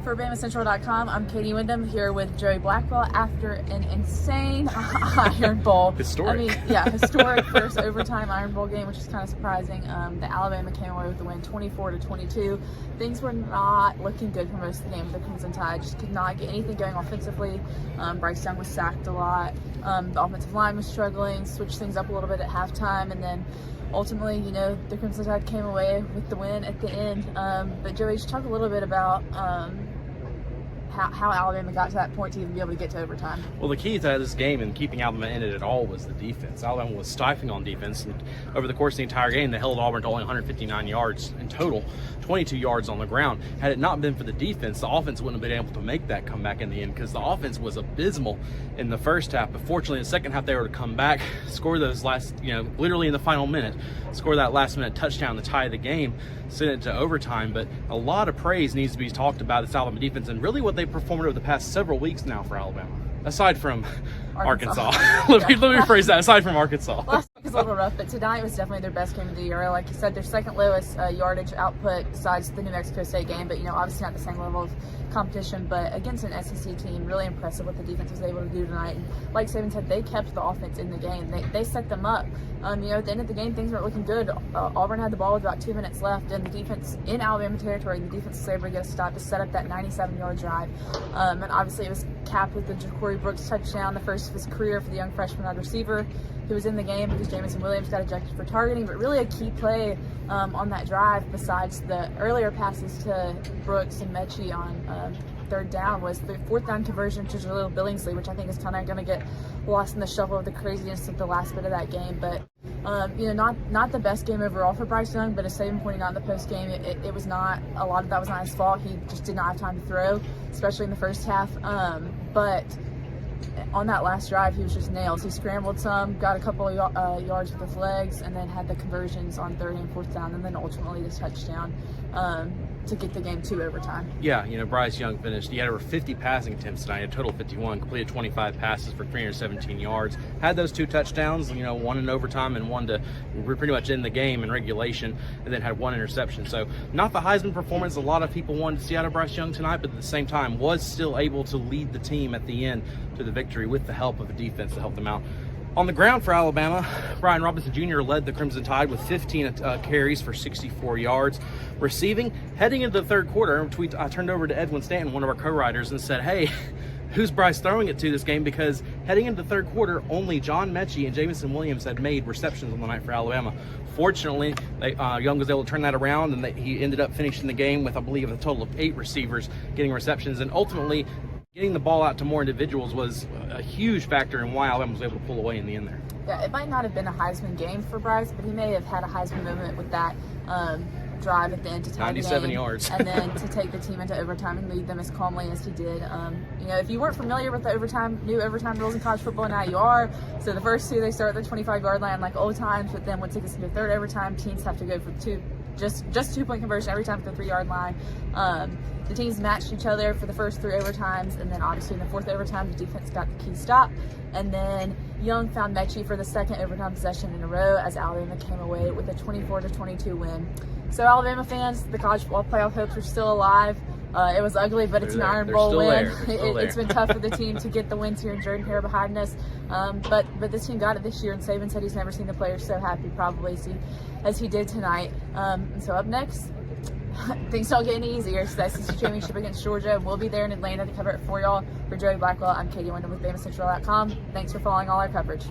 For BamaCentral.com, I'm Katie Windham here with Joey Blackwell after an insane Iron Bowl. Historic. Historic first overtime Iron Bowl game, which is kind of surprising. The Alabama came away with the win 24-22. Things were not looking good for most of the game. The Crimson Tide just could not get anything going offensively. Bryce Young was sacked a lot. The offensive line was struggling, switched things up a little bit at halftime, and then ultimately, the Crimson Tide came away with the win at the end. But Joey, just talk a little bit about how Alabama got to that point to even be able to get to overtime. Well, the key to this game and keeping Alabama in it at all was the defense. Alabama was stifling on defense, and over the course of the entire game, they held Auburn to only 159 yards in total, 22 yards on the ground. Had it not been for the defense, the offense wouldn't have been able to make that comeback in the end, because the offense was abysmal in the first half. But fortunately, in the second half, they were to come back, score those last, literally in the final minute, score that last-minute touchdown to tie the game, send it to overtime. But a lot of praise needs to be talked about this Alabama defense and really what they performed over the past several weeks now for Alabama, aside from Arkansas. let me rephrase that. Aside from Arkansas. Last week was a little rough, but tonight was definitely their best game of the year. Like you said, their second lowest yardage output besides the New Mexico State game, but obviously not the same level of competition, but against an SEC team, really impressive what the defense was able to do tonight. And like Saban said, they kept the offense in the game. They set them up. At the end of the game, things weren't looking good. Auburn had the ball with about 2 minutes left, and the defense in Alabama territory, the defense was able to get a stop to set up that 97-yard drive. And obviously it was capped with the Ja'Cory Brooks touchdown, the first of his career for the young freshman wide receiver who was in the game because Jamison Williams got ejected for targeting. But really a key play on that drive, besides the earlier passes to Brooks and Mechie on third down, was the fourth down conversion to Jaleel Billingsley, which I think is kind of going to get lost in the shuffle of the craziness of the last bit of that game. But not the best game overall for Bryce Young, but as Saban pointed out in the post game, it was not, a lot of that was not his fault. He just did not have time to throw, especially in the first half. But on that last drive, he was just nails. He scrambled some, got a couple of yards with his legs, and then had the conversions on third and fourth down, and then ultimately the touchdown to get the game to overtime. Yeah, Bryce Young finished. He had over 50 passing attempts tonight, a total of 51, completed 25 passes for 317 yards. Had those 2 touchdowns, one in overtime and one to pretty much end the game in regulation, and then had 1 interception. So not the Heisman performance a lot of people wanted to see out of Bryce Young tonight, but at the same time was still able to lead the team at the end to the victory with the help of the defense to help them out. On the ground for Alabama, Brian Robinson Jr. led the Crimson Tide with 15 carries for 64 yards. Receiving, heading into the third quarter, I turned over to Edwin Stanton, one of our co-writers, and said, hey, who's Bryce throwing it to this game? Because heading into the third quarter, only John Mechie and Jamison Williams had made receptions on the night for Alabama. Fortunately, Young was able to turn that around, and he ended up finishing the game with, I believe, a total of 8 receivers getting receptions, and ultimately getting the ball out to more individuals was a huge factor in why Alabama was able to pull away in the end there. Yeah, it might not have been a Heisman game for Bryce, but he may have had a Heisman moment with that drive at the end to tie 97 the game, yards. and then to take the team into overtime and lead them as calmly as he did. If you weren't familiar with the new overtime rules in college football, now you are. So the first 2, they start at the 25-yard line like old times, but then once it gets into third overtime, teams have to go for just 2-point conversion every time for the 3-yard line. The teams matched each other for the first 3 overtimes, and then obviously in the fourth overtime, the defense got the key stop. And then Young found Mechie for the second overtime possession in a row as Alabama came away with a 24-22 win. So Alabama fans, the college football playoff hopes are still alive. It was ugly, but it's an Iron Bowl win. It's been tough for the team to get the wins here in Jordan-Hare behind us. But this team got it this year, and Saban said he's never seen the players so happy probably as he did tonight. And so up next, things don't get any easier. So that's the championship against Georgia, and we'll be there in Atlanta to cover it for y'all. For Joey Blackwell, I'm Katie Windham with BamaCentral.com. Thanks for following all our coverage.